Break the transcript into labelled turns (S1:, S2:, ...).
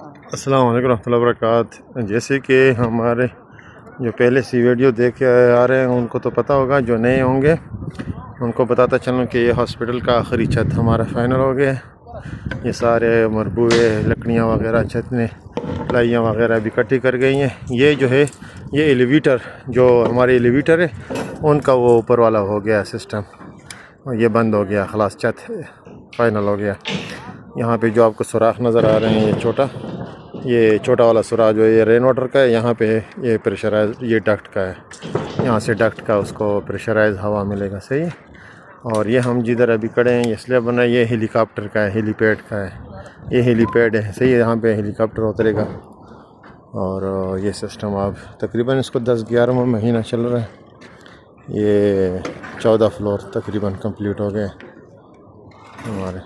S1: अस्सलाम वालेकुम रहमतुल्लाहि व बरकातहू। जैसे कि हमारे जो पहले से वीडियो देख के आ रहे हैं उनको तो पता होगा, जो नए होंगे उनको बताता चलूँ कि ये हॉस्पिटल का आखिरी छत हमारा फाइनल हो गया। ये सारे मरबूए लकड़ियाँ वगैरह छत में प्लाइयाँ वगैरह भी इकट्ठी कर गई हैं। ये जो है ये एलिवेटर, जो हमारे एलिवेटर है उनका वो ऊपर वाला हो गया सिस्टम, और ये बंद हो गया, खलास छत फाइनल हो गया। यहाँ पे जो आपको सुराख नज़र आ रहे हैं ये छोटा वाला सुराख जो है ये रेन वाटर का है। यहाँ पे ये प्रेशराइज, ये डक्ट का है, यहाँ से डक्ट का उसको प्रेशराइज हवा मिलेगा, सही है। और ये हम जिधर अभी खड़े हैं ये इसलिए बना, ये हेलीकॉप्टर का है, हेलीपैड का है, ये हेलीपैड है, सही है। यहाँ पे हेलीकॉप्टर उतरेगा। और ये सिस्टम अब तकरीबन इसको 10-11वां महीना चल रहा है। ये 14 फ्लोर तकरीबन कंप्लीट हो गए हमारे।